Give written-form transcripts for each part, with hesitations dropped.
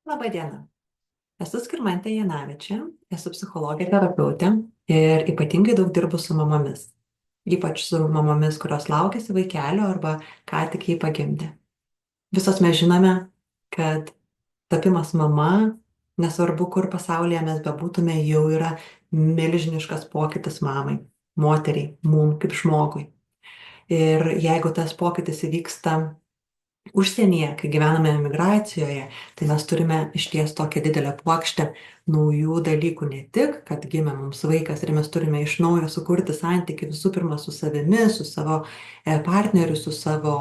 Labą dieną. Esu Skirmantė Janavičė, esu psichologė terapeutė ir ypatingai daug dirbu su mamomis. Ypač su mamomis, kurios laukiasi vaikelio arba ką tik jį pagimdė. Visos mes žinome, kad tapimas mama, nesvarbu kur pasaulyje mes bebūtume, jau yra milžiniškas pokytis mamai, moteriai, mum kaip žmogui. Ir jeigu tas pokytis įvyksta užsienyje, kai gyvename emigracijoje, tai mes turime išties tokią didelę puokštę naujų dalykų, ne tik, kad gimė mums vaikas ir mes turime iš naujo sukurti santykių visų pirma su savimi, su savo partneriu, su savo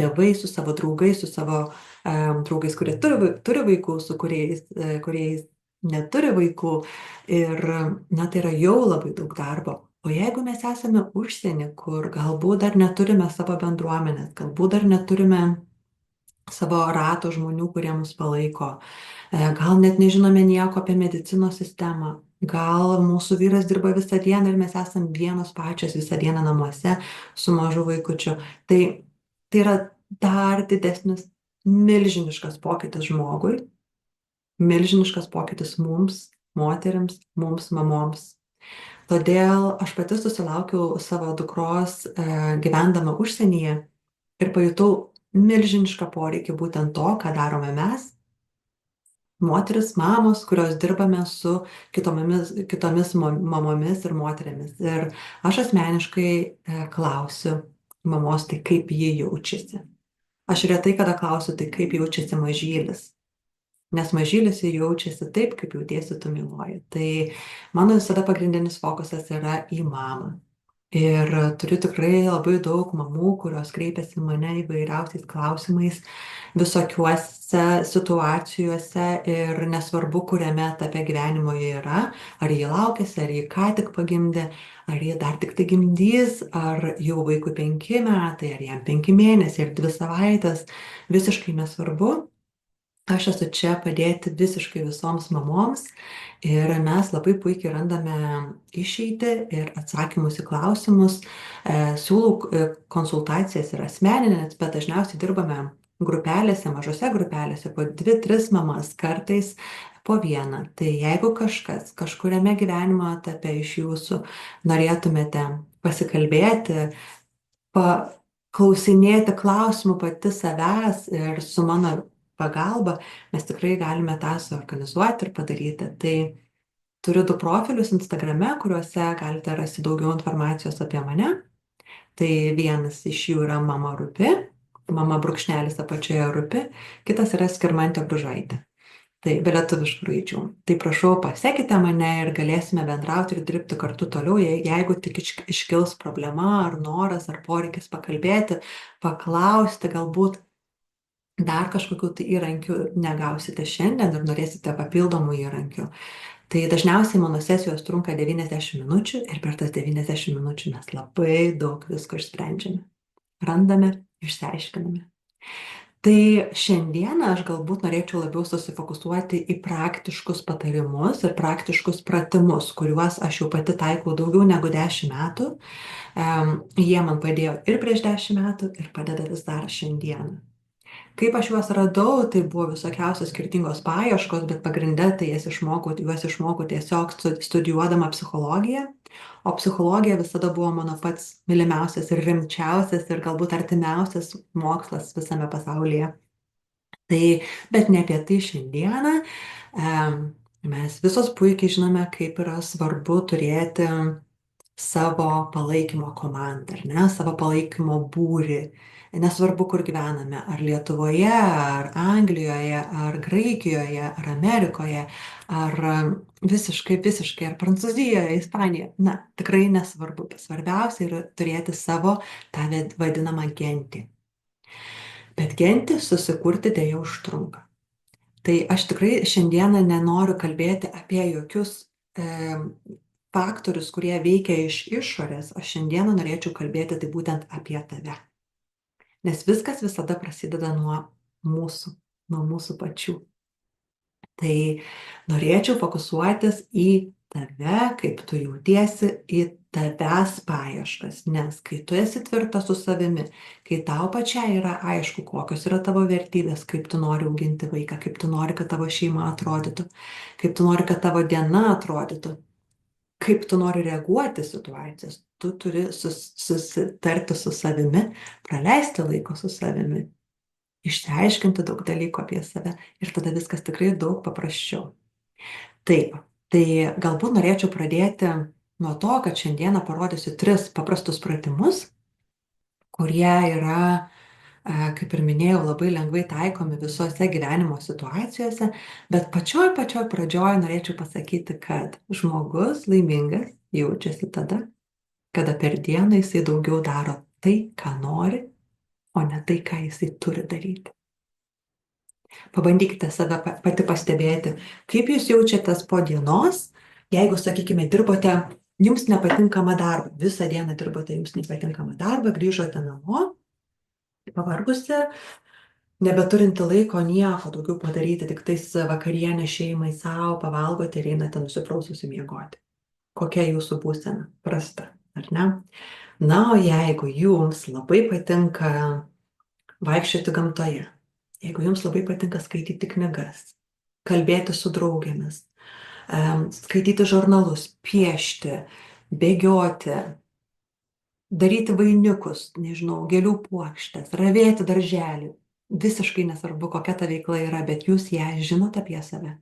tėvais, su savo draugais, su savo draugais, kurie turi vaikų, su kuriais neturi vaikų. Ir, tai yra jau labai daug darbo. O jeigu mes esame užsienį, kur galbūt dar neturime savo bendruomenės, galbūt dar neturime savo rato žmonių, kurie mus palaiko, gal net nežinome nieko apie medicinos sistemą, gal mūsų vyras dirba visą dieną ir mes esame vienos pačios visą dieną namuose su mažu vaikučiu, tai yra dar didesnis milžiniškas pokytis žmogui, milžiniškas pokytis mums, moterims, mums, mamoms. Todėl aš pati susilaukiau savo dukros gyvendama užsienyje ir pajutau milžinišką poreikį būtent to, ką darome mes, moteris, mamos, kurios dirbame su kitomis mamomis ir moterimis. Ir aš asmeniškai klausiu mamos, tai kaip ji jaučiasi. Aš retai kada klausiu, tai kaip jaučiasi mažylis. Nes mažylis jaučiasi taip, kaip jautiesi tu myluoji. Tai mano visada pagrindinis fokusas yra į mamą. Ir turiu tikrai labai daug mamų, kurios kreipiasi mane įvairiausiais klausimais, visokiuose situacijose ir nesvarbu, kuriame etape gyvenimo jie yra, ar jie laukiasi, ar jie ką tik pagimdė, ar jie dar tik tai gimdys, ar jau vaikui 5 metai, ar jam 5 mėnesiai, ar 2 savaitės, visiškai nesvarbu. Aš esu čia padėti visiškai visoms mamoms ir mes labai puikiai randame išeitį ir atsakymus į klausimus. Siūlau konsultacijas ir asmeninės, bet dažniausiai dirbame grupelėse, mažose grupelėse, po 2-3 mamas, kartais po vieną. Tai jeigu kažkas kažkuriame gyvenimo etape iš jūsų norėtumėte pasikalbėti, paklausinėti klausimų pati savęs ir su mano pagalba, mes tikrai galime tą suorganizuoti ir padaryti. Tai turiu 2 profilius Instagrame, kuriuose galite rasti daugiau informacijos apie mane. Tai vienas iš jų yra Mama Rūpi, mama brūkšnelis apačioje Rūpi, kitas yra Skirmantė Bružaitė. Tai be lietuviškų raidžių. Tai prašau, pasekite mane ir galėsime bendrauti ir dirbti kartu toliau, jeigu tik iškils problema ar noras ar poreikis pakalbėti, paklausti, galbūt dar kažkokių tai įrankių negausite šiandien ir norėsite papildomų įrankių. Tai dažniausiai mano sesijos trunka 90 minučių ir per tas 90 minučių mes labai daug visko išsprendžiame. Randame, išsiaiškiname. Tai šiandieną aš galbūt norėčiau labiau susifokusuoti į praktiškus patarimus ir praktiškus pratimus, kuriuos aš jau pati taikau daugiau negu 10 metų. Jie man padėjo ir prieš 10 metų ir padeda vis dar šiandieną. Kaip aš juos radau, tai buvo visokiausios skirtingos paieškos, bet pagrinde tai juos išmokau tiesiog studijuodama psichologiją, o psichologija visada buvo mano pats mylimiausias ir rimčiausias ir galbūt artimiausias mokslas visame pasaulyje. Bet ne apie tai šiandieną. Mes visos puikiai žinome, kaip yra svarbu turėti savo palaikymo komandą, ar ne, savo palaikymo būrį. Nesvarbu, kur gyvename, ar Lietuvoje, ar Anglijoje, ar Graikijoje, ar Amerikoje, ar visiškai, ar Prancūzijoje, Ispanijoje. Tikrai nesvarbu. Svarbiausia yra turėti savo tą vadinamą gentį. Bet gentį susikurti dėja užtrunka. Tai aš tikrai šiandieną nenoriu kalbėti apie jokius faktorius, kurie veikia iš išorės. Aš šiandieną norėčiau kalbėti tai būtent apie tave. Nes viskas visada prasideda nuo mūsų pačių. Tai norėčiau fokusuotis į tave, kaip tu jautiesi, į tavęs paieškas. Nes kai tu esi tvirtas su savimi, kai tau pačiai yra aišku, kokios yra tavo vertybės, kaip tu nori auginti vaiką, kaip tu nori, kad tavo šeima atrodytų, kaip tu nori, kad tavo diena atrodytų, kaip tu nori reaguoti į situacijas, tu turi susitarti su savimi, praleisti laiko su savimi, išsiaiškinti daug dalykų apie save ir tada viskas tikrai daug paprasčiau. Taip, tai galbūt norėčiau pradėti nuo to, kad šiandieną parodysiu 3 paprastus pratimus, kurie yra, kaip ir minėjau, labai lengvai taikomi visose gyvenimo situacijose, bet pačioj pradžioj norėčiau pasakyti, kad žmogus laimingas jaučiasi tada, kada per dieną jisai daugiau daro tai, ką nori, o ne tai, ką jisai turi daryti. Pabandykite save pati pastebėti, kaip jūs jaučiatės po dienos, jeigu, sakykime, dirbote jums nepatinkamą darbą, visą dieną dirbote jums nepatinkamą darbą, grįžote namo, pavargusi, nebeturinti laiko nieko daugiau padaryti, tik tais vakarienę šeimai savo, pavalgote ir einate nusipraususi miegoti. Kokia jūsų būsena? Prasta, ar ne? Na, o jeigu jums labai patinka vaikščioti gamtoje, jeigu jums labai patinka skaityti knygas, kalbėti su draugėmis, skaityti žurnalus, piešti, bėgioti, daryti vainikus, nežinau, gėlių puokštes, ravėti darželį, visiškai nesvarbu, kokia ta veikla yra, bet jūs ją žinote apie save.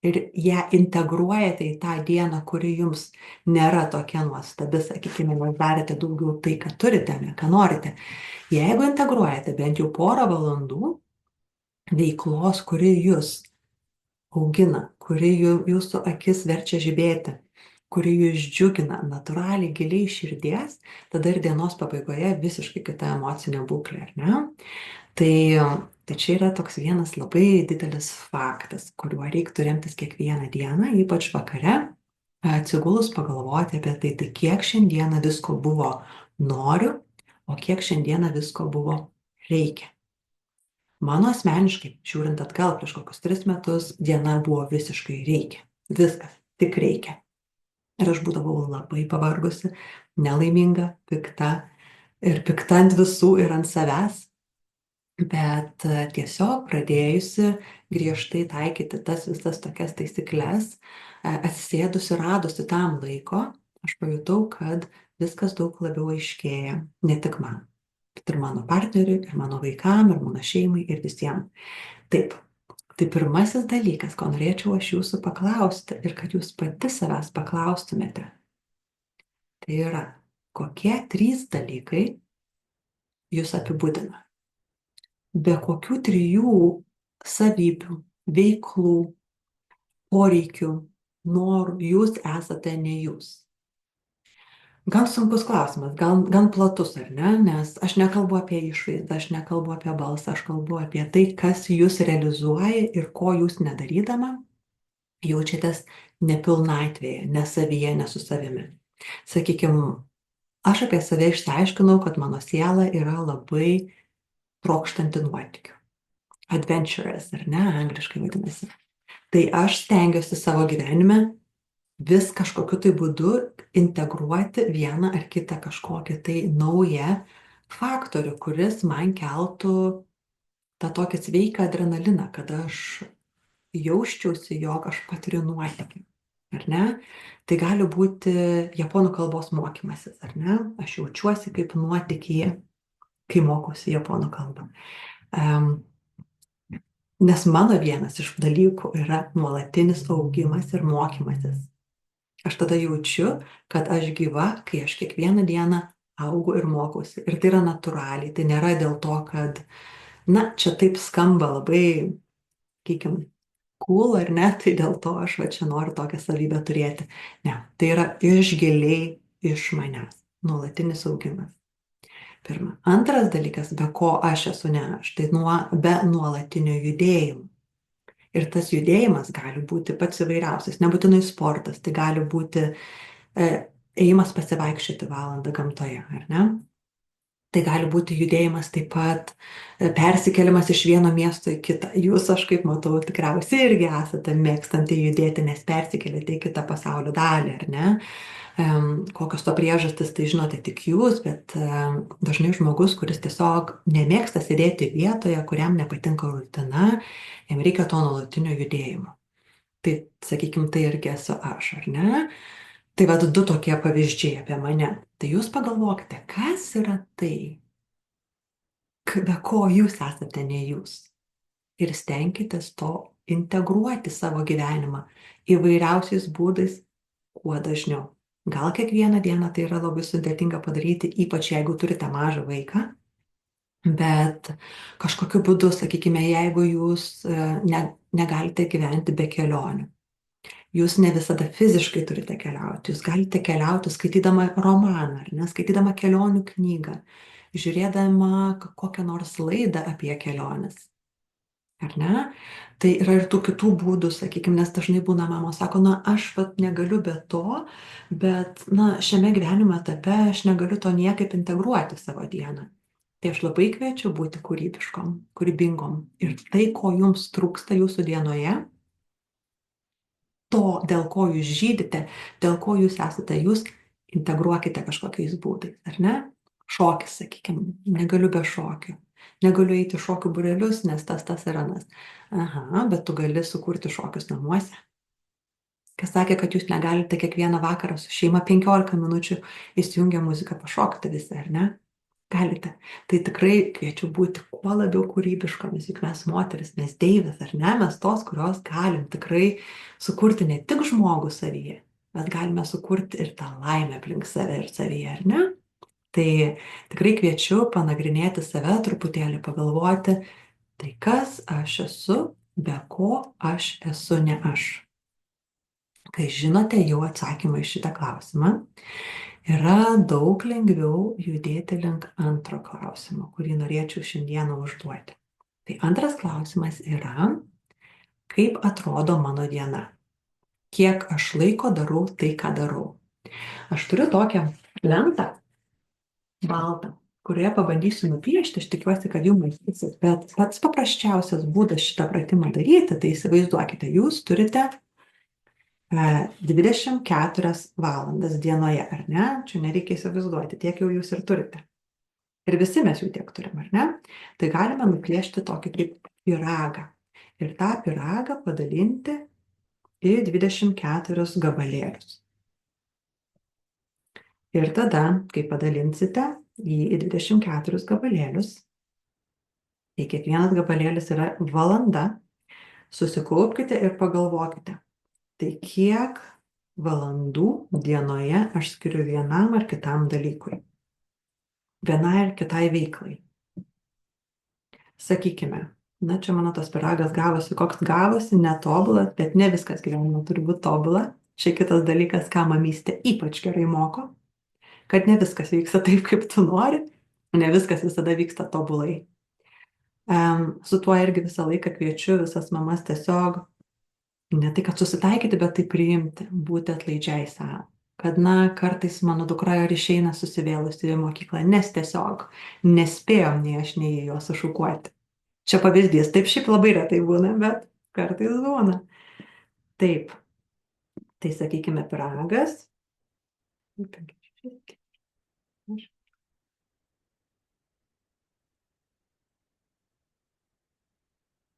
Ir ją integruojate į tą dieną, kuri jums nėra tokia nuostabi, sakykime, jūs darėte daugiau tai, ką turite, ne ką norite. Jeigu integruojate bent jau porą valandų veiklos, kuri jūs augina, kuri jūsų akis verčia žibėti, kuri jūs džiugina natūraliai, giliai iš širdies, tada ir dienos pabaigoje visiškai kita emocinė būklė, ar ne? Tai čia yra toks vienas labai didelis faktas, kuriuo reiktų remtis kiekvieną dieną, ypač vakare, atsigulus pagalvoti apie tai, tai kiek šiandieną visko buvo noriu, o kiek šiandieną visko buvo reikia. Mano asmeniškai, žiūrint atgal prieš kokius 3 metus, diena buvo visiškai reikia. Viskas, tik reikia. Ir aš būdavau labai pavargusi, nelaiminga, pikta ir pikta ant visų ir ant savęs. Bet tiesiog pradėjusi griežtai taikyti tas visas tokias taisykles, atsisėdusi, radusi tam laiko, aš pajutau, kad viskas daug labiau aiškėja, ne tik man, bet ir mano partneriui, ir mano vaikam, ir mano šeimai, ir visiems. Taip, tai pirmasis dalykas, ko norėčiau aš jūsų paklausti ir kad jūs pati savęs paklaustumėte, tai yra, kokie 3 dalykai jūs apibūdina. Be kokių 3 savybių, veiklų, poreikių, norų jūs esate ne jūs. Gan sunkus klausimas, gan platus, ar ne? Nes aš nekalbu apie išvaizdą, aš nekalbu apie balsą, aš kalbu apie tai, kas jūs realizuoja ir ko jūs nedarydama jaučiatės nepilnatvėje, nesavyje, ne su savimi. Sakykime, aš apie save išsiaiškinau, kad mano siela yra labai trokštanti nuotykių. Adventurous, ar ne, angliškai vadinasi. Tai aš stengiuosi savo gyvenime vis kažkokiu tai būdu integruoti vieną ar kitą kažkokį tai naują faktorių, kuris man keltų tą tokį sveiką adrenaliną, kad aš jausčiausi, jog aš patiriu nuotykį, ar ne? Tai gali būti japonų kalbos mokymasis, ar ne? Aš jaučiuosi kaip nuotykyje, kai mokusi japonų kalbą. Nes mano vienas iš dalykų yra nuolatinis augimas ir mokymasis. Aš tada jaučiu, kad aš gyva, kai aš kiekvieną dieną augu ir mokausi. Ir tai yra natūraliai, tai nėra dėl to, kad, na, čia taip skamba labai, sakykim, cool, ar ne, tai dėl to aš va čia noriu tokią savybę turėti. Ne, tai yra iš giliai iš manęs, nuolatinis augimas. Pirma. Antras dalykas, be ko aš esu ne aš, tai be nuolatinio judėjimo. Ir tas judėjimas gali būti pats įvairiausias, nebūtinai sportas, tai gali būti ėjimas pasivaikščioti valandą gamtoje, ar ne? Tai gali būti judėjimas taip pat, persikėlimas iš vieno miesto į kitą. Jūs, aš kaip matau, tikriausiai irgi esate mėgstanti judėti, nes persikėlėte į kitą pasaulio dalį, ar ne? Kokios to priežastis, tai žinote tik jūs, bet dažnai žmogus, kuris tiesiog nemėgsta sėdėti vietoje, kuriam nepatinka rutina, jam reikia to nuolatinio judėjimo. Tai, sakykime, tai irgi esu aš, ar ne? Tai vad du tokie pavyzdžiai apie mane. Tai jūs pagalvokite, kas yra tai, be ko jūs esate ne jūs. Ir stenkitės to integruoti savo gyvenimą įvairiausiais būdais kuo dažniau. Gal kiekvieną dieną tai yra labai sudėtinga padaryti, ypač jeigu turite mažą vaiką, bet kažkokiu būdu, sakykime, jeigu jūs negalite gyventi be kelionių. Jūs ne visada fiziškai turite keliauti, jūs galite keliauti skaitydama romaną, ar ne, skaitydama kelionių knygą, žiūrėdama kokią nors laidą apie keliones, ar ne? Tai yra ir tų kitų būdų, sakykime, nes dažnai būna mamos sako, na, aš vat negaliu be to, bet, na, šiame gyvenimo etape aš negaliu to niekaip integruoti savo dieną. Tai aš labai kviečiu būti kūrybiškom, kūrybingom. Ir tai, ko jums trūksta jūsų dienoje, to, dėl ko jūs žydite, dėl ko jūs esate, jūs integruokite kažkokiais būdais, ar ne? Šokis, sakykime, negaliu be šokių. Negaliu eiti šokių būrelius, nes tas ir anas. Aha, bet tu gali sukurti šokius namuose. Kas sakė, kad jūs negalite kiekvieną vakarą su šeima 15 minučių įsijungę muziką pašokti visi, ar ne? Galite. Tai tikrai kviečiu būti kuo labiau kūrybiškomis, juk mes moteris, mes deivės, ar ne? Mes tos, kurios galim tikrai sukurti ne tik žmogų savyje, bet galime sukurti ir tą laimę aplink save ir savyje, ar ne? Tai tikrai kviečiu panagrinėti save truputėlį, pagalvoti, tai kas aš esu, be ko aš esu ne aš. Kai žinote jau atsakymą į šitą klausimą, yra daug lengviau judėti link antro klausimo, kurį norėčiau šiandieną užduoti. Tai antras klausimas yra, kaip atrodo mano diena? Kiek aš laiko darau tai, ką darau? Aš turiu tokią lentą, baltą, kurioje pabandysiu nupiešti, aš tikiuosi, kad jums matysit, bet pats paprasčiausias būdas šitą pratimą daryti, tai įsivaizduokite, jūs turite 24 valandas dienoje, ar ne? Čia nereikia įsivaizduoti, tiek jau jūs ir turite. Ir visi mes jų tiek turim, ar ne? Tai galime nupiešti tokį kaip pyragą. Ir tą pyragą padalinti į 24 gabalėlius. Ir tada, kai padalinsite jį į 24 gabalėlius, tai kiekvienas gabalėlis yra valanda, susikaupkite ir pagalvokite. Tai kiek valandų dienoje aš skiriu vienam ar kitam dalykui, vienai ar kitai veiklai. Sakykime, na čia mano tas pyragas gavosi, koks gavosi, netobulas, bet ne viskas gyvenime turi būti tobula. Čia kitas dalykas, ką mamystė ypač gerai moko, kad ne viskas vyksta taip, kaip tu nori, ne viskas visada vyksta tobulai. Su tuo irgi visą laiką kviečiu visas mamas tiesiog ne tai, kad susitaikyti, bet tai priimti, būti atlaidžiai savo. Kad, na, kartais mano dukra ir išeina susivėlusi į mokyklą, nes tiesiog nespėjom nei aš, nei jos sušukuoti. Čia pavyzdys, taip šiaip labai retai būna, bet kartais būna. Taip, tai sakykime pyragas.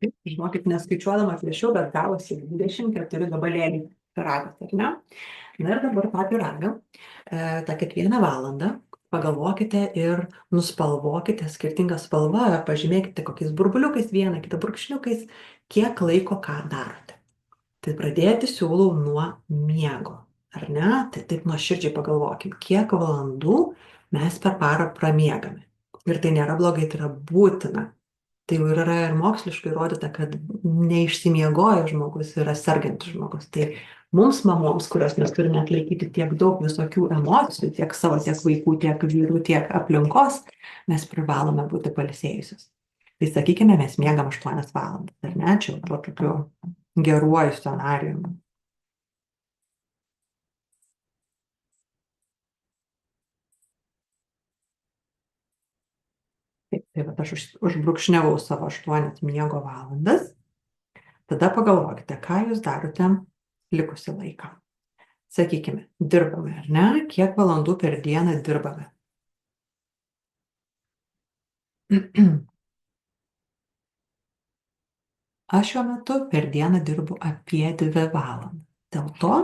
Žinokit, neskaičiuodama plėšiau, bet gavosi 24 gabalėliai pyragas, ar ne? Na ir dabar tą pyragą, tą kiekvieną valandą pagalvokite ir nuspalvokite skirtingą spalvą, pažymėkite kokiais burbuliukais, vieną kitą brūkšniukais, kiek laiko ką darote. Tai pradėti siūlau nuo miego, ar ne? Tai taip nuoširdžiai pagalvokim, kiek valandų mes per parą pramiegame. Ir tai nėra blogai, tai yra būtina. Tai jau yra ir moksliškai įrodyta, kad neišsimiegoję žmogus yra sergantis žmogus. Tai mums mamoms, kurios mes turime atlaikyti tiek daug visokių emocijų, tiek savo, tiek vaikų, tiek vyrų, tiek aplinkos, mes privalome būti pailsėjusios. Tai sakykime, mes miegam 8 valandas, ar ne? Čia jau tokiu geruoju scenarijumi. Tai va, aš užbrukšniavau savo 8 miego valandas. Tada pagalvokite, ką jūs darote likusį laiką. Sakykime, dirbame, ar ne? Kiek valandų per dieną dirbame? Aš šiuo metu per dieną dirbu apie 2 valandas. Dėl to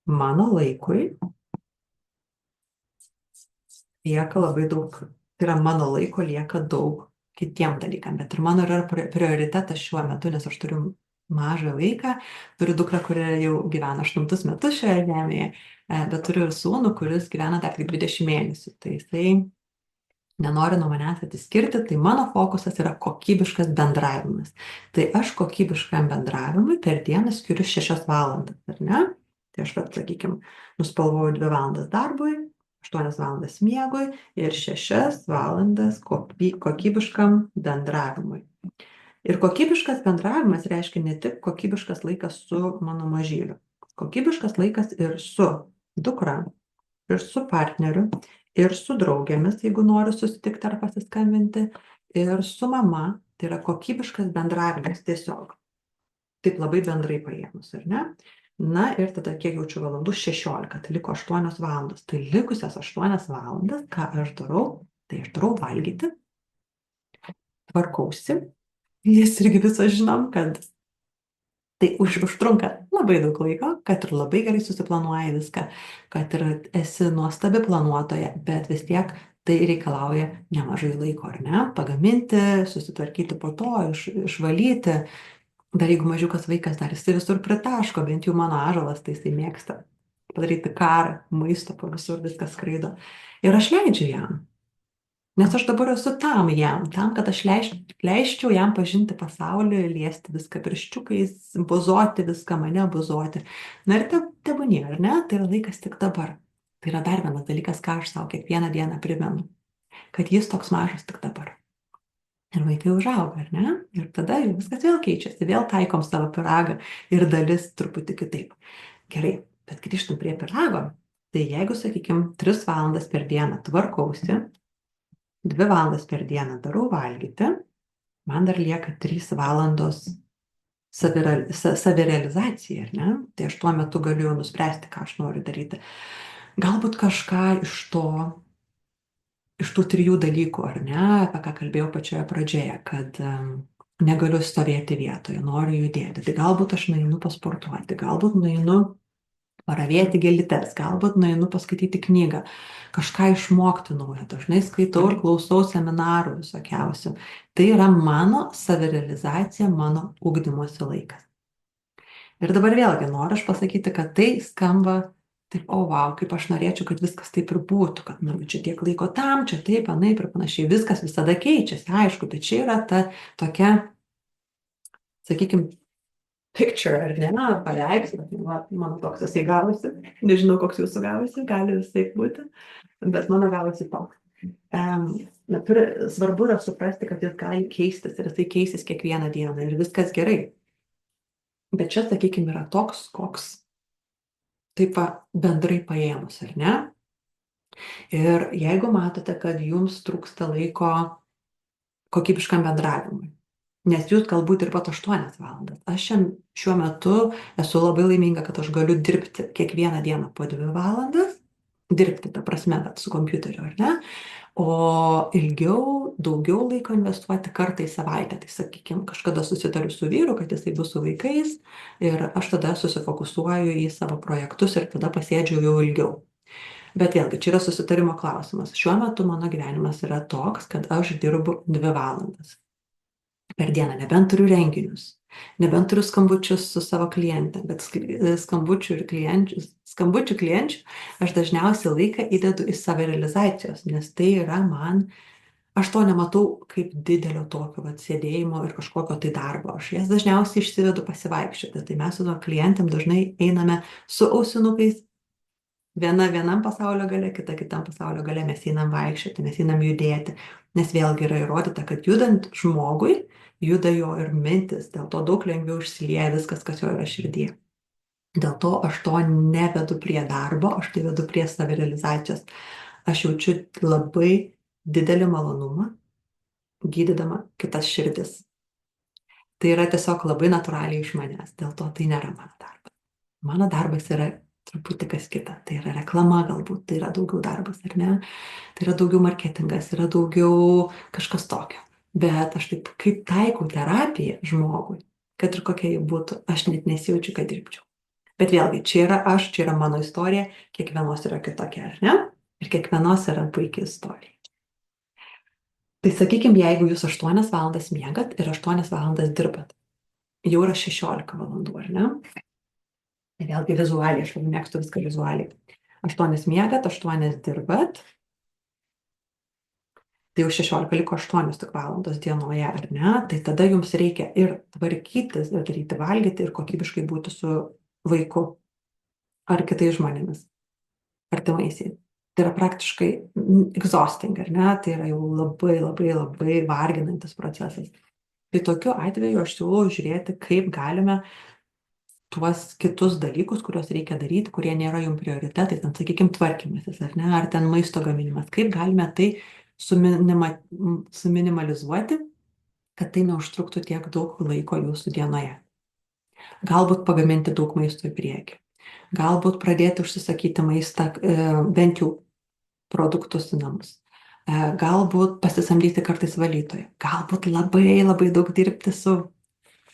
mano laikui lieka labai daug, tai yra mano laiko lieka daug kitiem dalykam, bet ir mano yra prioritetas šiuo metu, nes aš turiu mažą vaiką, turiu dukrą, kuri jau gyvena 8 metus šioje žemėje, bet turiu ir sūnų, kuris gyvena dar tik 20 mėnesių. Tai jisai nenori nuo manęs atsiskirti, tai mano fokusas yra kokybiškas bendravimas. Tai aš kokybiškam bendravimui per dieną skiriu 6 valandas, ar ne? Tai aš, sakykime, nuspalvoju 2 valandas darbui, 8 valandas miegui ir 6 valandas kokybiškam bendravimui. Ir kokybiškas bendravimas reiškia ne tik kokybiškas laikas su mano mažyliu. Kokybiškas laikas ir su dukra, ir su partneriu, ir su draugėmis, jeigu noriu susitikti ar pasiskambinti, ir su mama. Tai yra kokybiškas bendravimas tiesiog. Taip labai bendrai paėmus, ar ne? Na ir tada kiek jaučiu valandų? 16, tai liko 8 valandos. Tai likusias 8 valandas, ką aš darau? Tai aš darau valgyti, tvarkausi, nes irgi visos žinom, kad tai užtrunka labai daug laiko, kad ir labai gerai susiplanuoji viską, kad ir esi nuostabi planuotoja, bet vis tiek tai reikalauja nemažai laiko, ar ne? Pagaminti, susitvarkyti po to, išvalyti. Dar jeigu mažiukas vaikas, dar jisai visur pritaško, bent jau mano ąžuolas, tai jisai mėgsta padaryti karą, maisto po visur viskas skraido. Ir aš leidžiu jam. Nes aš dabar esu tam, kad aš leisčiau jam pažinti pasaulį, liesti viską pirščiukais, buzoti viską, mane buzoti. Na ir tebūnie, ar ne? Tai yra laikas tik dabar. Tai yra dar vienas dalykas, ką aš savo kiekvieną dieną primenu. Kad jis toks mažas tik dabar. Ir vaikai užauga, ar ne? Ir tada jau viskas vėl keičiasi, vėl taikom savo pyragą ir dalis truputį kitaip. Gerai, bet grįžtam prie pyrago. Tai jeigu, sakykime, 3 valandas per dieną tvarkausi, 2 valandas per dieną darau valgyti, man dar lieka 3 valandos savirealizacija, ar ne? Tai aš tuo metu galiu nuspręsti, ką aš noriu daryti. Galbūt kažką iš tų 3 dalykų, ar ne, apie ką kalbėjau pačioje pradžioje, kad negaliu stovėti vietoje, noriu judėti. Tai galbūt aš nueinu pasportuoti, galbūt nueinu paravėti gėlytes, galbūt nueinu paskaityti knygą, kažką išmokti naujo. Dažnai skaitau ir klausau seminarų visokiausių. Tai yra mano savirealizacija, mano ugdymosi laikas. Ir dabar vėlgi noriu aš pasakyti, kad tai skamba taip, wow, kaip aš norėčiau, kad viskas taip ir būtų, kad čia tiek laiko tam, čia taip, anaip ir panašiai, viskas visada keičiasi, aišku, bet čia yra ta tokia, sakykime, picture, ar ne, paveikslas, mano toks jisai gavosi, nežinau, koks jūsų gavosi, gali visai būti, bet mano gavosi toks. Svarbu yra suprasti, kad jis gali keistis ir jisai keisis kiekvieną dieną ir viskas gerai. Bet čia, sakykime, yra toks, koks taip bendrai paėmus, ar ne? Ir jeigu matote, kad jums trūksta laiko kokybiškam bendravimui, nes jūs galbūt dirbat 8 valandas. Aš šiuo metu esu labai laiminga, kad aš galiu dirbti kiekvieną dieną po 2 valandas, dirbti, ta prasme, bet su kompiuteriu, ar ne? O ilgiau, daugiau laiko investuoti kartą į savaitę. Tai, sakykime, kažkada susitariu su vyru, kad jisai bus su vaikais ir aš tada susifokusuoju į savo projektus ir tada pasėdžiu jau ilgiau. Bet vėlgi, čia yra susitarimo klausimas. Šiuo metu mano gyvenimas yra toks, kad aš dirbu 2 valandas per dieną, nebent turiu renginius, nebent turiu skambučius su savo klientė, bet skambučių klienčių aš dažniausiai laiką įdedu į savirealizacijos, nes tai yra aš to nematau kaip didelio tokio sėdėjimo ir kažkokio tai darbo. Aš jas dažniausiai išsivedu pasivaikščioti, tai mes su klientėm dažnai einame su ausinukais, viena vienam pasaulio gale, kita kitam pasaulio gale, mes einam vaikščioti, mes einam judėti, nes vėlgi yra įrodyta, kad judant žmogui, juda jo ir mintis, dėl to daug lengviau išsilieja viskas, kas jo yra širdyje. Dėl to aš to nevedu prie darbo, aš tai vedu prie savirealizacijos. Aš jaučiu labai didelį malonumą, gydydama kitas širdis. Tai yra tiesiog labai natūraliai iš manęs, dėl to tai nėra mano darbas. Mano darbas yra truputį kas kita, tai yra reklama galbūt, tai yra daugiau darbas, ar ne? Tai yra daugiau marketingas, yra daugiau kažkas tokio. Bet aš taip kaip taikau terapiją žmogui, kad ir kokia ji būtų, aš net nesijaučiu, kad dirbčiau. Bet vėlgi, čia yra aš, čia yra mano istorija, kiekvienos yra kitokia, ar ne? Ir kiekvienos yra puikia istorija. Tai sakykime, jeigu jūs 8 valandas miegat ir 8 valandas dirbat, jau yra 16 valandų, ar ne? Tai vėlgi vizualiai, aš labai mėgstu viską vizualiai. 8 miegat, 8 dirbat, tai jau 16 liko 8 tik valandos dienoje, ar ne? Tai tada jums reikia ir tvarkytis, ir daryti valgyti, ir kokybiškai būti su vaiku ar kitais žmonėmis, artimaisiais. Tai yra praktiškai exhausting, ar ne? Tai yra jau labai, labai, labai varginantis procesas. Tai tokiu atveju aš siūlau žiūrėti, kaip galime tuos kitus dalykus, kuriuos reikia daryti, kurie nėra jums prioritetai, ten, sakykime, tvarkymasis, ar ne, ar ten maisto gaminimas, kaip galime tai suminimalizuoti, kad tai neužtruktų tiek daug laiko jūsų dienoje. Galbūt pagaminti daug maisto į priekį. Galbūt pradėti užsisakyti maistą, bent jau produktus į namus. Galbūt pasisamdyti kartais valytoją. Galbūt labai, labai daug dirbti su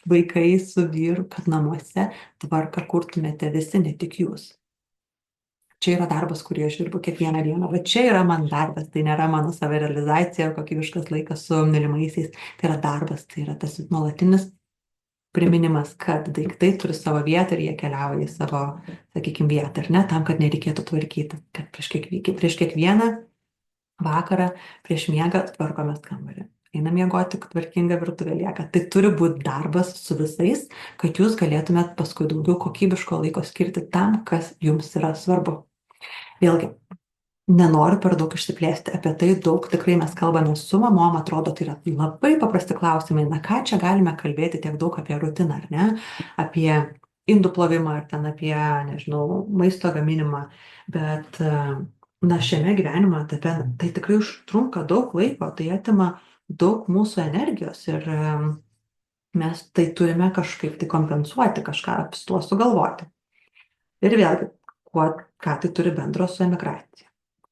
vaikais, su vyru, kad namuose tvarką kurtumėte visi, ne tik jūs. Čia yra darbas, kurį aš dirbu kiekvieną dieną. Va čia yra man darbas, tai nėra mano savirealizacija, kokybiškas laikas su mylimaisiais. Tai yra darbas, tai yra tas nuolatinis priminimas, kad daiktai turi savo vietą ir jie keliauja į savo, sakykime, vietą, ar ne, tam, kad nereikėtų tvarkyti. Kad prieš kiekvieną vakarą, prieš miegą tvarkomės kambarį. Einam miegoti, tvarkinga virtuvė lieka. Tai turi būti darbas su visais, kad jūs galėtumėt paskui daugiau kokybiško laiko skirti tam, kas jums yra svarbu. Vėlgi, nenoriu per daug išsiplėsti, apie tai daug tikrai mes kalbame su mamom, atrodo, tai yra labai paprasti klausimai, na ką čia galime kalbėti tiek daug apie rutiną, ar ne, apie indų plovimą, ar ten apie, nežinau, maisto gaminimą, bet, na, šiame gyvenimo etape tai tikrai užtrunka daug laiko, tai atima daug mūsų energijos ir mes tai turime kažkaip tai kompensuoti, kažką su tuo sugalvoti. Ir vėlgi, ką tai turi bendro su emigracija.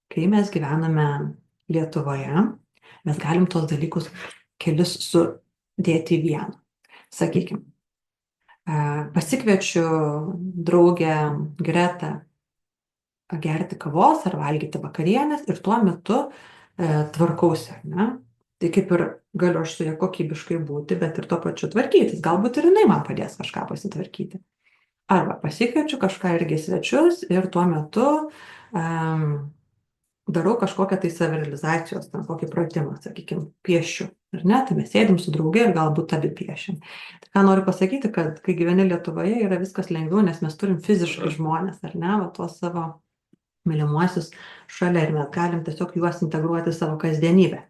Kai mes gyvename Lietuvoje, mes galim tos dalykus kelis sudėti į vieną. Sakykime, pasikviečiu draugę Gretą gerti kavos ar valgyti vakarienės ir tuo metu tvarkausi, ar ne? Tai kaip ir galiu aš su ja kokybiškai būti, bet ir tuo pačiu tvarkytis. Galbūt ir jinai man padės kažką pasitvarkyti. Arba pasikviečiu kažką irgi svečius ir tuo metu darau kažkokią tai savirealizacijos, ten kokį pratimą, sakykime, piešiu, ar ne, tai mes sėdim su drauge ir galbūt abi piešim. Tai ką noriu pasakyti, kad kai gyveni Lietuvoje yra viskas lengviau, nes mes turim fiziškai žmonės, ar ne, va tuos savo mylimuosius šalia ir mes galim tiesiog juos integruoti į savo kasdienybę.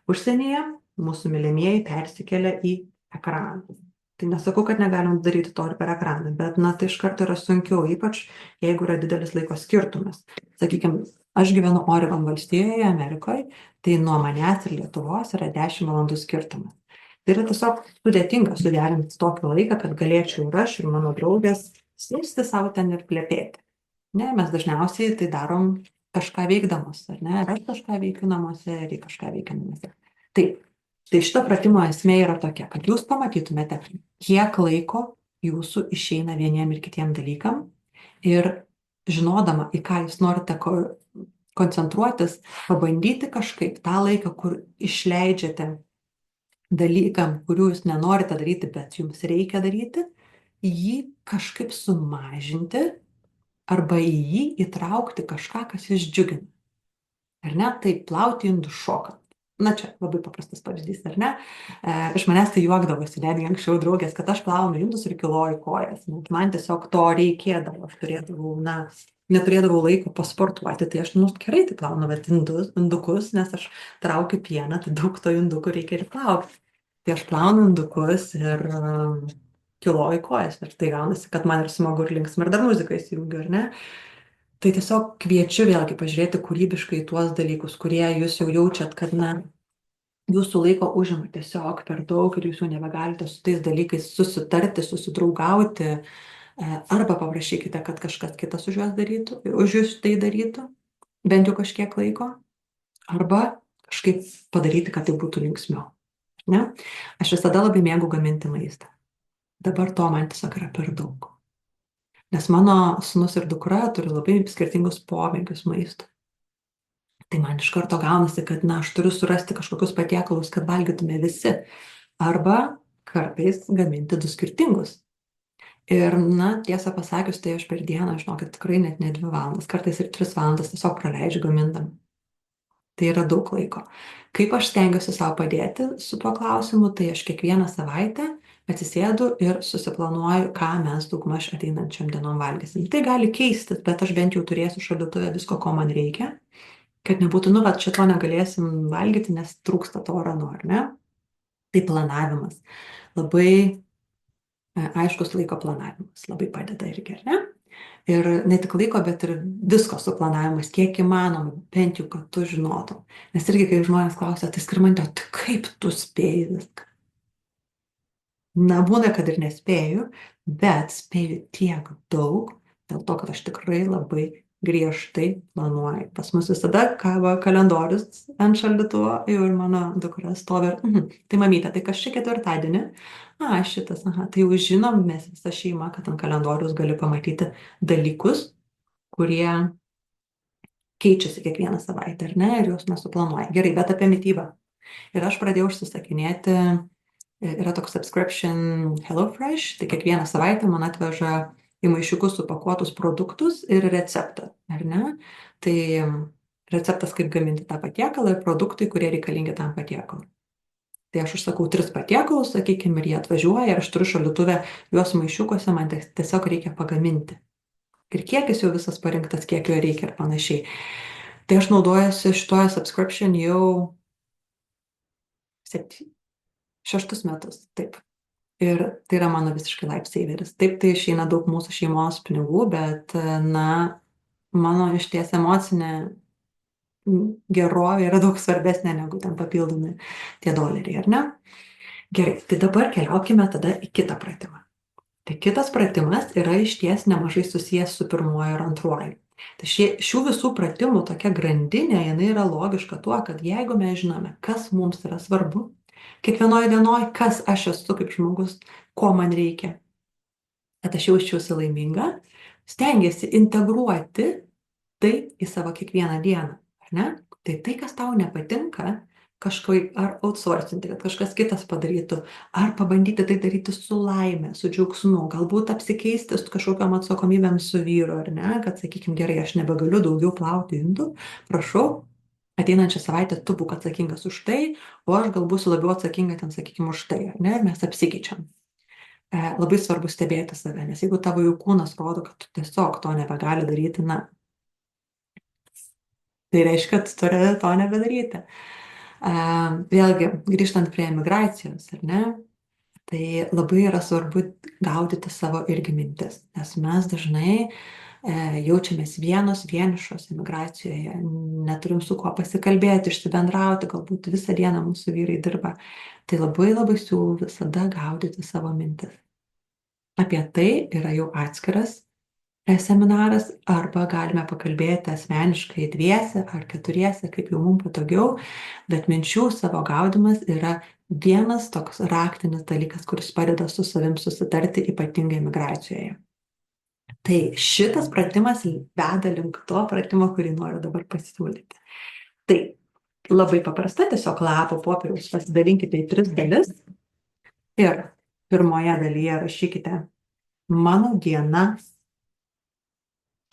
Užsienyje mūsų mylimieji persikelia į ekraną. Tai nesakau, kad negalim daryti to ir per ekraną, bet, na, tai iš karto yra sunkiau, ypač jeigu yra didelis laiko skirtumas. Sakykime, aš gyvenu Oregon valstijoje, Amerikoje, tai nuo manęs ir Lietuvos yra 10 valandų skirtumas. Tai yra tiesiog sudėtinga suderinti tokį laiką, kad galėčiau ir aš, ir mano draugės sėsti savo ten ir plepėti. Ne, mes dažniausiai tai darom kažką veikdamos, ar ne? Ir aš kažką veikiu namuose, ir kažką veikiu namuose. Taip, tai šito pratimo esmė yra tokia, kad jūs pamatytumėte, kiek laiko jūsų išeina vieniem ir kitiem dalykam ir žinodama, į ką jūs norite koncentruotis, pabandyti kažkaip tą laiką, kur išleidžiate dalykam, kurių jūs nenorite daryti, bet jums reikia daryti, jį kažkaip sumažinti arba į jį įtraukti kažką, kas jūs džiugina. Ar ne? Tai plauti indus šokant. Na čia labai paprastas pavyzdys, ar ne? Iš manęs tai juokdavosi, netgi anksčiau draugės, kad aš plaunu indus ir kiloju kojas. Man tiesiog to reikėdavo, aš neturėdavau laiko pasportuoti, tai aš, gerai, tai plaunu indukus, nes aš traukiu pieną, tai daug to indukų reikia ir plaukti. Tai aš plaunu indukus ir kiloju kojas, ir tai gaunasi, kad man ir smagu ir linksma, ir dar muziką įsijungiu, ar ne? Tai tiesiog kviečiu vėlgi pažiūrėti kūrybiškai tuos dalykus, kurie jūs jau jaučiat, kad, na, jūsų laiko užima tiesiog per daug ir jūs jau nebegalite su tais dalykais susitarti, susidraugauti, arba paprašykite, kad kažkas kitas už juos darytų, už jūs tai darytų, bent jau kažkiek laiko, arba kažkaip padaryti, kad tai būtų linksmiau. Ne? Aš visada labai mėgau gaminti maistą. Dabar to man tiesiog yra per daug. Nes mano sūnus ir dukra turi labai skirtingus pomėgius maistui. Tai man iš karto gaunasi, kad aš turiu surasti kažkokius patiekalus, kad valgytume visi. Arba kartais gaminti du skirtingus. Ir, tiesą pasakius, tai aš per dieną, žinokit, tikrai net ne 2 valandas, kartais ir 3 valandas tiesiog praleidžiu gamindama. Tai yra daug laiko. Kaip aš stengiuosi savo padėti su tuo klausimu, tai aš kiekvieną savaitę atsisėdu ir susiplanuoju, ką mes daugmaž ateinančiam dienom valgysim. Tai gali keistis, bet aš bent jau turėsiu šaldytuve visko, ko man reikia, kad nebūtų, šito negalėsim valgyti, nes trūksta to ar ano, ar ne? Tai planavimas. Labai aiškus laiko planavimas labai padeda irgi, ar ne? Ir ne tik laiko, bet ir visko suplanavimas, kiek įmanoma, bent jau, kad tu žinotum. Nes irgi, kai žmonės klausia, tai Skirmante, tai kaip tu spėjai viską? Būna, kad ir nespėju, bet spėju tiek daug, dėl to, kad aš tikrai labai griežtai planuoju. Pas mus visada kabo kalendorius ant šaldytuvo ir mano dukra stovi ir, tai mamytė, tai kas čia ketvirtadienį? Šitas, tai jau žinom mes visa šeima, kad ant kalendorius gali pamatyti dalykus, kurie keičiasi kiekvieną savaitę, ar ne, ir juos mes suplanuojame. Gerai, bet apie mitybą. Ir aš pradėjau užsisakinėti, yra toks subscription HelloFresh, tai kiekvieną savaitę man atveža į maišiukus supakuotus produktus ir receptą, ar ne? Tai receptas, kaip gaminti tą patiekalą ir produktai, kurie reikalingi tam patiekalui. Tai aš užsakau 3 patiekalus, sakykime, ir jie atvažiuoja ir aš turiu šaldytuve juos maišiukuose, man tiesiog reikia pagaminti. Ir kiekis jau visas parinktas, kiek jo reikia ir panašiai. Tai aš naudojuosi šituo subscription jau 6 metus, taip. Ir tai yra mano visiškai lifesaveris. Taip, tai išeina daug mūsų šeimos pinigų, bet, mano išties emocinė gerovė yra daug svarbesnė negu ten papildomi tie doleriai, ar ne? Gerai, tai dabar keliaukime tada į kitą pratimą. Tai kitas pratimas yra išties nemažai susijęs su pirmuoju ir antruoju. Tai šių visų pratimų tokia grandinė, jinai yra logiška tuo, kad jeigu mes žinome, kas mums yra svarbu, kiekvienoje dienoje, kas aš esu kaip žmogus, ko man reikia, kad aš jausčiausi laiminga, stengiasi integruoti tai į savo kiekvieną dieną, ar ne? Tai, kas tau nepatinka, kažkaip ar outsourcinti, kad kažkas kitas padarytų, ar pabandyti tai daryti su laime, su džiaugsmu, galbūt apsikeisti su kažkokiam atsakomybėm su vyru, ar ne, kad, sakykime, gerai, aš nebegaliu daugiau plauti indų, prašau, ateinančią savaitę tu būk atsakingas už tai, o aš gal būsiu labiau atsakinga ten, sakykime, už tai, ar ne, ir mes apsikeičiam. Labai svarbu stebėti save, nes jeigu tavo jau kūnas rodo, kad tu tiesiog to nebegali daryti, tai reiškia, kad tu turi to nebedaryti. Vėlgi, grįžtant prie emigracijos, ar ne, tai labai yra svarbu gaudyti savo irgi mintis, nes mes dažnai jaučiamės vienišos emigracijoje, neturim su kuo pasikalbėti, išsibendrauti, galbūt visą dieną mūsų vyrai dirba. Tai labai labai siūlau visada gaudyti savo mintis. Apie tai yra jau atskiras seminaras, arba galime pakalbėti asmeniškai dviese ar keturiese, kaip jau mums patogiau, bet minčių savo gaudimas yra vienas toks raktinis dalykas, kuris padeda su savim susitarti, ypatingai emigracijoje. Tai šitas pratimas veda link to pratimo, kurį noriu dabar pasiūlyti. Tai labai paprasta, tiesiog lapo popieriaus pasidalinkite į 3 dalis ir pirmoje dalyje rašykite mano diena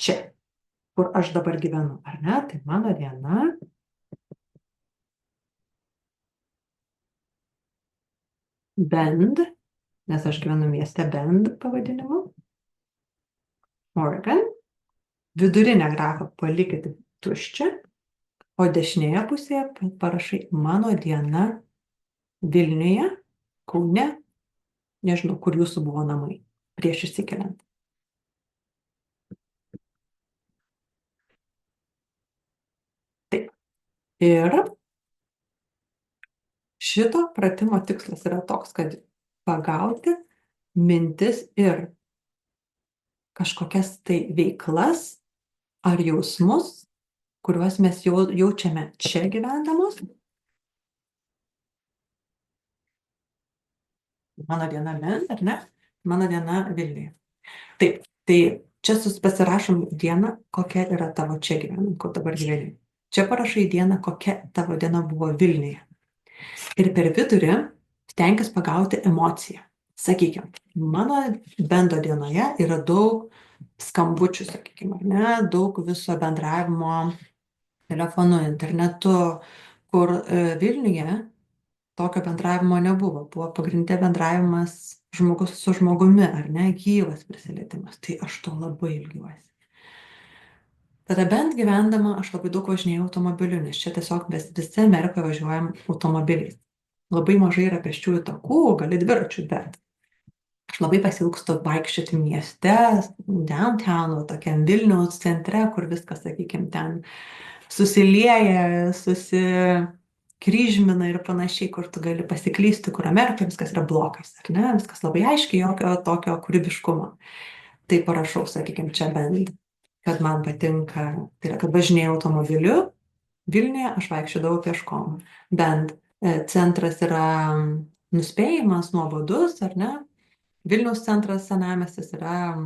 čia, kur aš dabar gyvenu, ar ne? Tai mano diena Bend, nes aš gyvenu mieste Bend pavadinimu, Oregon. Vidurinę grafą palikite tuščią, o dešinėje pusėje parašai mano diena Vilniuje, Kaune, nežinau, kur jūsų buvo namai, prieš išsikeliant. Taip. Ir Šito pratimo tikslas yra toks, kad pagauti mintis ir kažkokias tai veiklas ar jausmus, kuriuos mes jaučiame čia gyvendamos. Mano diena ar ne? Mano diena Vilniuje. Taip, tai čia pasirašom dieną, kokia yra tavo čia gyvenant, kur dabar gyveni. Čia parašai dieną, kokia tavo diena buvo Vilniuje. Ir per vidurį stenkis pagauti emociją. Sakykime, mano bendo dienoje yra daug skambučių, sakykime, ar ne, daug viso bendravimo telefonu, internetu, kur Vilniuje tokio bendravimo nebuvo. Buvo pagrindė bendravimas žmogus su žmogumi, ar ne, gyvas prisilietimas. Tai aš to labai ilgiuosi. Tada bent gyvendama aš labai daug važinėjau automobiliu, nes čia tiesiog mes visi Amerikoje važiuojam automobiliais. Labai mažai yra pėsčiųjų takų, gali dviračių, bet aš labai pasiilgstu vaikščioti mieste, downtown, tokiam Vilniaus centre, kur viskas, sakykime, ten susilieja, susikryžmina ir panašiai, kur tu gali pasiklysti, kur Amerikoje viskas yra blokais, ar ne? Viskas labai aiškiai, jokio tokio kūrybiškumo. Tai parašau, sakykime, čia bent, kad man patinka, tai yra, kad važinėjau automobiliu, Vilniuje aš vaikščiodavau pėškom. Bent centras yra nuspėjimas, nuobodus, ar ne? Vilniaus centras senamiestis yra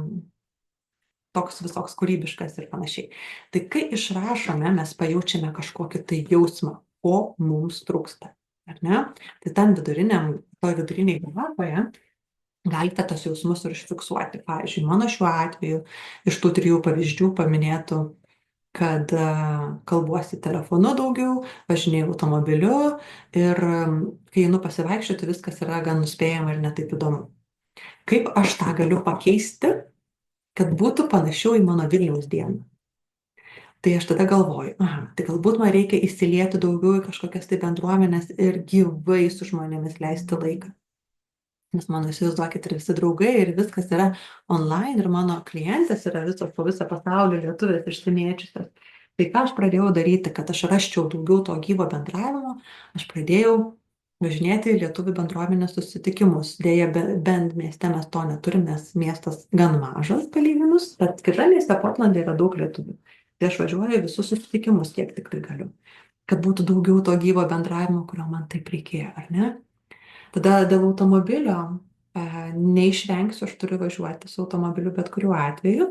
toks visoks kūrybiškas ir panašiai. Tai kai išrašome, mes pajaučiame kažkokį tai jausmą, ko mums trūksta, ar ne? Tai tam viduriniai grafoje galite tos jausmus ir užfiksuoti. Pavyzdžiui, mano šiuo atveju iš tų 3 pavyzdžių paminėtų, kad kalbuosi telefonu daugiau, važinėjau automobiliu ir kai einu pasivaikščioti, viskas yra gan nuspėjama ir netaip įdomu. Kaip aš tą galiu pakeisti, kad būtų panašiau į mano Vilniaus dieną? Tai aš tada galvoju, tai galbūt man reikia įsilieti daugiau į kažkokias tai bendruomenės ir gyvai su žmonėmis leisti laiką. Nes mano, įsivaizduokit, ir visi draugai, ir viskas yra online, ir mano klientės yra visos po visą pasaulį lietuvės išsimėčiusios. Tai ką aš pradėjau daryti, kad aš rasčiau daugiau to gyvo bendravimo, aš pradėjau važinėti į lietuvių bendruomenės susitikimus. Deja, bent mieste mes to neturim, nes miestas gan mažas palyginus, bet kita mieste Portlande yra daug lietuvių. Tai aš važiuoju į visus susitikimus, kiek tik tai galiu. Kad būtų daugiau to gyvo bendravimo, kurio man taip reikėjo, ar ne? Tada dėl automobilio neišvengsiu, aš turiu važiuoti su automobiliu bet kuriuo atveju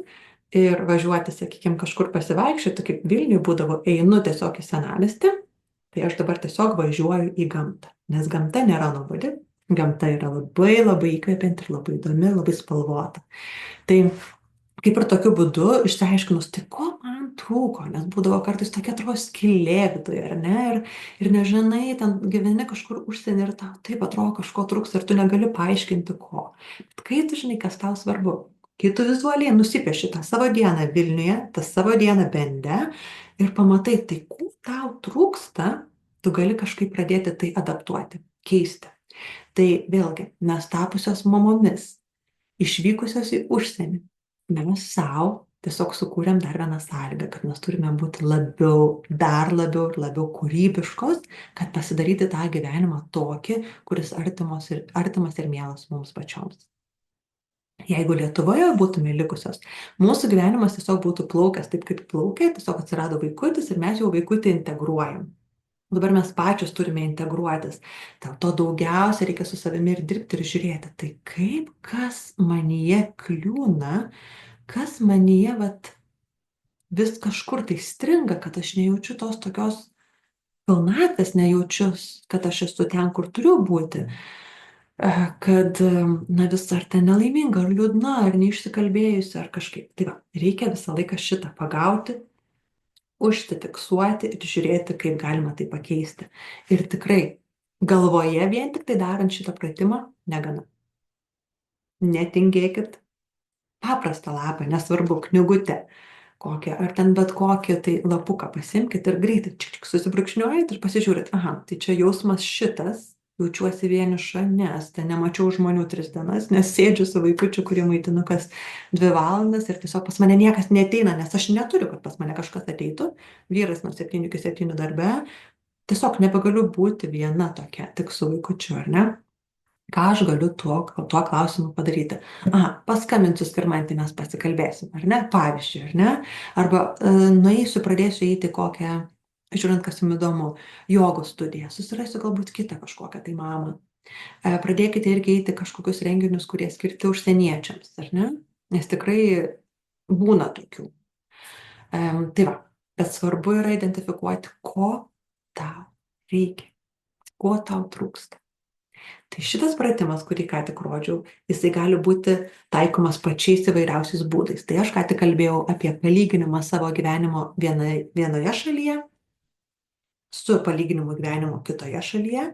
ir važiuoti, sakykime, kažkur pasivaikščioti, kaip Vilniuje būdavo, einu tiesiog į senamiestį, tai aš dabar tiesiog važiuoju į gamtą, nes gamta nėra nuobodi, gamta yra labai labai įkvepianti ir labai įdomi, labai spalvota. Tai kaip ir tokiu būdu išsiaiškinus, tai ko man trūko, nes būdavo kartais tokia atrodo skylė viduje, ar ne, ir nežinai, ten gyveni kažkur užsienį ir tau taip atrodo kažko trūks ir tu negali paaiškinti ko. Bet kai tu žinai, kas tau svarbu, kai tu vizualiai nusipieši tą savo dieną Vilniuje, tą savo dieną bende ir pamatai, tai ko tau trūksta, tu gali kažkaip pradėti tai adaptuoti, keisti. Tai vėlgi, mes tapusios mamomis, išvykusios į užsienį, mes savo tiesiog sukūrėm dar vieną sąlygą, kad mes turime būti dar labiau ir labiau kūrybiškos, kad pasidaryti tą gyvenimą tokį, kuris artimas ir mielas mums pačioms. Jeigu Lietuvoje būtume likusios, mūsų gyvenimas tiesiog būtų plaukęs taip, kaip plaukė, tiesiog atsirado vaikutis ir mes jau vaikutį integruojam. Dabar mes pačios turime integruotis. Dėl to daugiausia reikia su savimi ir dirbti ir žiūrėti, tai kaip kas manyje kliūna, kas manyje vis kažkur tai stringa, kad aš nejaučiu tos tokios pilnatvės, nejaučiu, kad aš esu ten, kur turiu būti, kad vis ar ten nelaiminga, ar liūdna, ar neišsikalbėjusi, ar kažkaip. Tai va, reikia visą laiką šitą pagauti, užsifiksuoti ir žiūrėti, kaip galima tai pakeisti. Ir tikrai galvoje vien tik tai darant šitą pratimą negana. Netingėkit, paprastą lapą, nesvarbu, knygutę kokią, ar ten bet kokį tai lapuką pasimkit ir greitai susibrukšniuojat ir pasižiūrit, tai čia jausmas šitas, jaučiuosi vieniša, nes ten nemačiau žmonių 3 dienas, nes sėdžiu su vaikučiu, kurį maitinu kas 2 valandas ir tiesiog pas mane niekas neateina, nes aš neturiu, kad pas mane kažkas ateitų. Vyras nuo 7 iki 7 darbe, tiesiog nebegaliu būti viena tokia tik su vaikučiu, ar ne? Ką aš galiu tuo klausimu padaryti? Aha, paskambinsiu Skirmantei, mes pasikalbėsim, ar ne? Pavyzdžiui, ar ne? Arba nueisiu, pradėsiu eiti kokią, žiūrint, kas jums įdomu, jogos studiją, susirasiu galbūt kitą kažkokią tai mamą. Pradėkite irgi eiti kažkokius renginius, kurie skirti užsieniečiams, ar ne? Nes tikrai būna tokių. Tai va, bet svarbu yra identifikuoti, ko tau reikia, ko tau trūksta. Tai šitas pratimas, kurį ką tik rodžiau, jisai gali būti taikomas pačiais įvairiausiais būdais. Tai aš ką tik kalbėjau apie palyginimą savo gyvenimo vienoje šalyje su palyginimu gyvenimo kitoje šalyje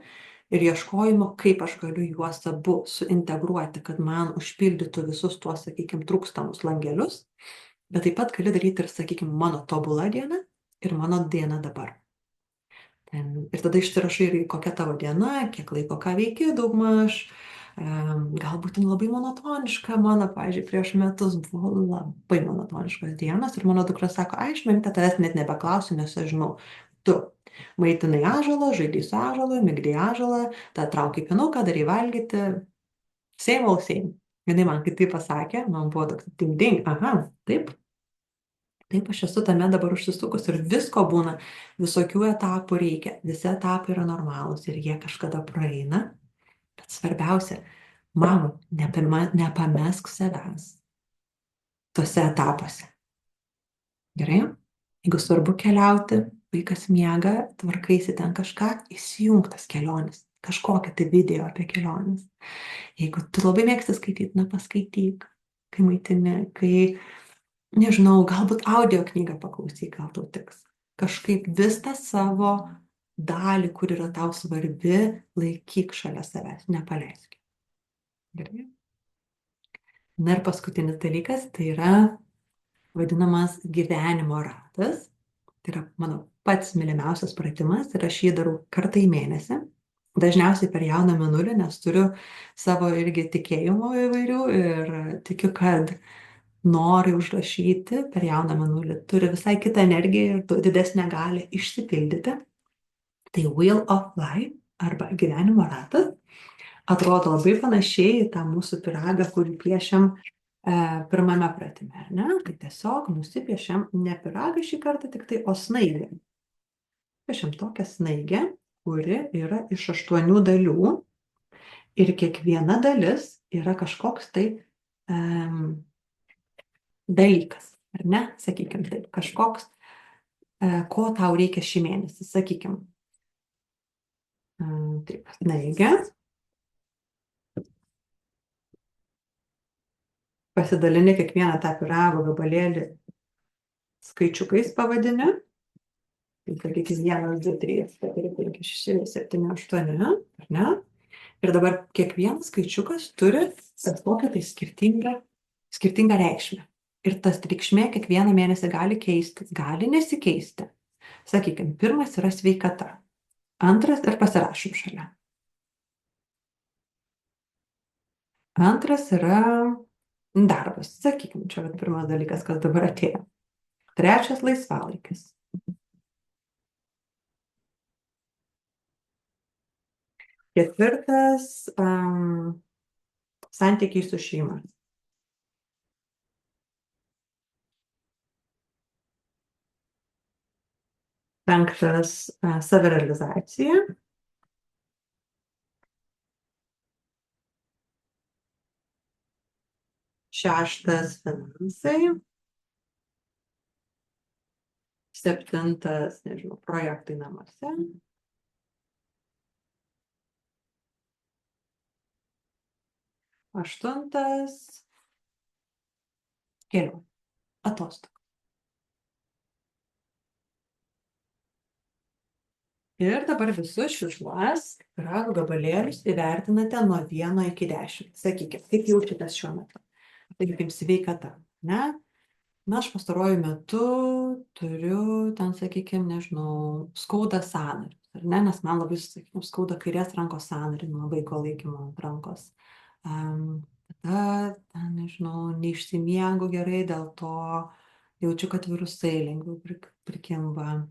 ir ieškojimo, kaip aš galiu juos abu suintegruoti, kad man užpildytų visus tuos, sakykime, trūkstamus langelius, bet taip pat gali daryti ir, sakykime, mano tobula diena ir mano diena dabar. Ir tada išsirašai, kokia tavo diena, kiek laiko ką veiki daugmaž. Galbūt labai monotoniška, mano, pavyzdžiui, prieš metus buvo labai monotoniškos dienos ir mano dukra sako, ai, aš mamyte tavęs net nebeklausiu, nes aš žinau, tu maitinai ąžuolą, žaidai su ąžuolu, migdai ąžuolą, tą traukai pienuką, darai valgyti, same old same. Jinai man kai tai pasakė, man buvo toks ding ding, aha, taip, taip, aš esu tame dabar užsisukus ir visko būna, visokių etapų reikia, visi etapai yra normalūs ir jie kažkada praeina, bet svarbiausia, mama, nepamesk savęs tose etapuose. Gerai? Jeigu svarbu keliauti, vaikas miega, tvarkaisi ten kažką, įsijungtas kelionis, kažkokią tai video apie kelionis. Jeigu tu labai mėgsti skaityti, na paskaityk, kai maitini, kai nežinau, galbūt audio knygą paklausyk, gal tau tiks. Kažkaip visą savo dalį, kur yra tau svarbi, laikyk šalia savęs, nepaleisk. Gerai? Na ir paskutinis dalykas, tai yra vadinamas gyvenimo ratas. Tai yra mano pats mylimiausias pratimas ir aš jį darau kartą į mėnesį. Dažniausiai per jauną mėnulį, nes turiu savo irgi tikėjimų įvairių ir tikiu, kad norai užrašyti per jauną mėnulį turi visai kitą energiją ir didesnę galią išsipildyti. Tai Wheel of Life arba gyvenimo ratas atrodo labai panašiai į tą mūsų pyragą, kurį piešiam pirmame pratime, ar ne? Tai tiesiog nusipiešiam ne pyragą šį kartą tik tai, o snaigę. Piešiam tokią snaigę, kuri yra iš 8 dalių ir kiekviena dalis yra kažkoks tai dalykas, ar ne? Sakykime taip, kažkoks, ko tau reikia šį mėnesį, sakykime. Taip, snaigė. Pasidalini kiekvieną tą pyrago gabalėlį skaičiukais pavadini. Tai sakykime 1, 2, 3, 4, 5, 6, 7, 8, ar ne? Ir dabar kiekvienas skaičiukas turi kažkokią tai skirtingą reikšmę. Ir tas reikšmė kiekvieną mėnesį gali keistis, gali nesikeisti. Sakykime, pirmas yra sveikata, antras ir pasirašom šalia. Antras yra darbas, sakykime, čia pirmas dalykas, kas dabar atėjo. Trečias laisvalaikis. Ketvirtas santykiai su šeima. Penktas savirealizacija. Šeštas finansai. Septintas, nežinau, projektai namuose. Aštuntas kelionė, atostogų. Ir dabar visus šiuos pyrago gabalėlius įvertinate nuo 1 iki 10. Sakykime, kaip jaučiatės šiuo metu? Sakykime, sveikata, ne? Na, aš pastaruoju metu turiu ten, sakykime, nežinau, skauda sąnarius, ar ne? Nes man labai, sakykime, skauda kairės rankos sąnarį nuo vaiko laikymo ant rankos. Tada, nežinau, neišsimiegu gerai, dėl to jaučiu, kad virusai lengviau prikimba.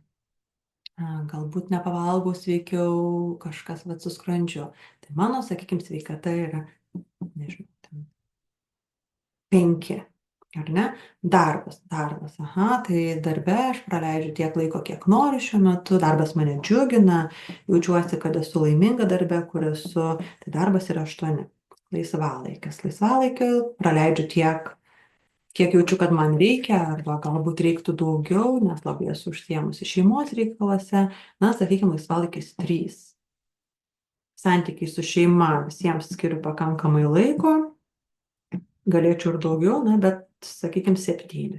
galbūt nepavalgau sveikiau, kažkas vat su skrandžiu. Tai mano, sakykime, sveikata yra, nežinau, 5, ar ne? Darbas. Aha, tai darbe aš praleidžiu tiek laiko, kiek noriu šiuo metu, darbas mane džiugina, jaučiuosi, kad esu laiminga darbe, kur esu, tai darbas yra 8. Laisvalaikiu praleidžiu tiek, kiek jaučiu, kad man reikia, arba galbūt reiktų daugiau, nes labai esu užsiėmusi šeimos reikaluose. Na, sakykime, laisvalaikis 3. Santykiai su šeima, visiems skiriu pakankamai laiko, galėčiau ir daugiau, na, bet sakykime 7.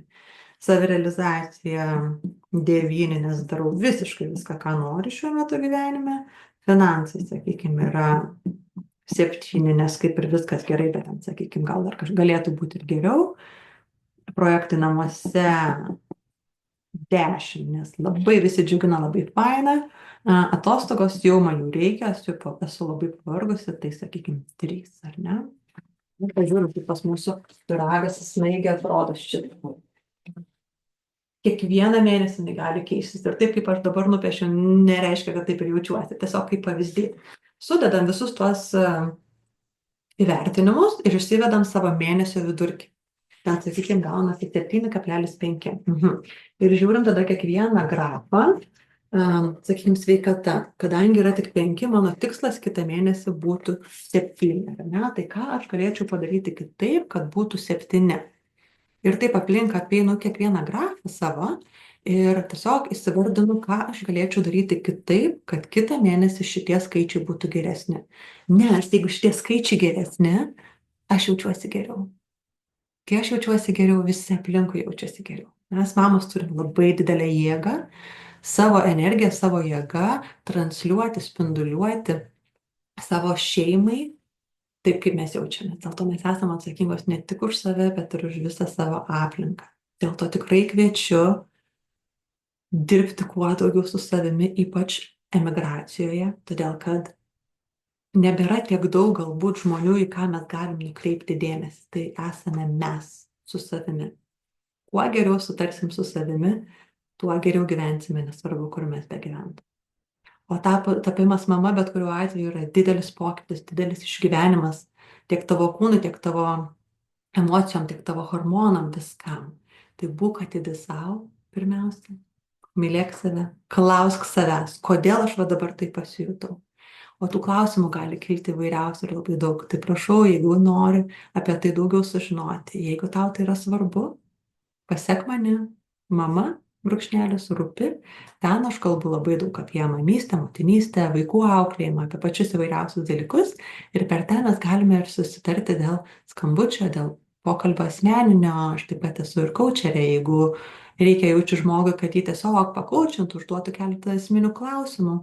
Savirealizacija 9, nes darau visiškai viską, ką noriu šiuo metu gyvenime. Finansai, sakykime, yra 7, nes kaip ir viskas gerai, bet ten, sakykime, gal dar galėtų būti ir geriau. Projektai namuose 10, nes labai visi džiugina, labai faina. Atostogos jau man jų reikia, esu labai pavargusi, tai sakykime 3, ar ne? Pažiūrėjau, kaip pas mūsų pyragas snaigė atrodo šitą. Kiekvieną mėnesį jinai gali keistis. Ir taip, kaip aš dabar nupiešiu, nereiškia, kad taip ir jaučiuosi. Tiesiog kaip pavyzdį. Sudedam visus tuos įvertinimus ir išsivedam savo mėnesio vidurkį. Ten, sakykime, gaunasi 7,5. Ir žiūrim tada kiekvieną grafą, sakykime, sveikata. Kadangi yra tik 5, mano tikslas kitą mėnesį būtų 7. Ar ne? Tai ką aš galėčiau padaryti kitaip, kad būtų 7? Ir taip aplink apeinu kiekvieną grafą savo ir tiesiog įsivardinu, ką aš galėčiau daryti kitaip, kad kitą mėnesį šitie skaičiai būtų geresni. Nes jeigu šitie skaičiai geresni, aš jaučiuosi geriau. Kai aš jaučiuosi geriau, visi aplinkui jaučiasi geriau. Mes mamos turim labai didelę jėgą, savo energiją, savo jėgą transliuoti, spinduliuoti savo šeimai taip, kaip mes jaučiamės. Dėl to mes esame atsakingos ne tik už save, bet ir už visą savo aplinką. Dėl to tikrai kviečiu dirbti kuo daugiau su savimi, ypač emigracijoje, todėl kad nebėra tiek daug galbūt žmonių, į ką mes galim nukreipti dėmesį. Tai esame mes su savimi. Kuo geriau sutarsim su savimi, tuo geriau gyvensime, nesvarbu, kur mes begyventume. O tapimas mama bet kuriuo atveju yra didelis pokytis, didelis išgyvenimas tiek tavo kūnui, tiek tavo emocijom, tiek tavo hormonam, viskam. Tai būk atidi savo pirmiausia, mylėk save, klausk savęs, kodėl aš va dabar taip pasijutau. O tų klausimų gali kilti įvairiausių ir labai daug. Tai prašau, jeigu nori apie tai daugiau sužinoti, jeigu tau tai yra svarbu, pasek mane, mama, brūkšnelis rūpi, ten aš kalbu labai daug apie mamystę, motinystę, vaikų auklėjimą, apie pačius įvairiausius dalykus ir per ten mes galime ir susitarti dėl skambučio, dėl pokalbio asmeninio, aš taip pat esu ir kaučerė, jeigu reikia jaučiu žmogui, kad jį tiesiog pakaučintų, užduotų keletą esminių klausimų.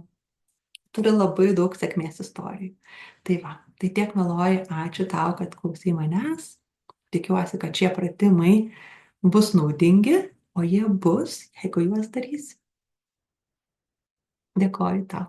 Turi labai daug sėkmės istorijų. Tai va, tai tiek mieloji, ačiū tau, kad klausai manęs. Tikiuosi, kad šie pratimai bus naudingi, o jie bus, jeigu juos darysi. Dėkoju tau.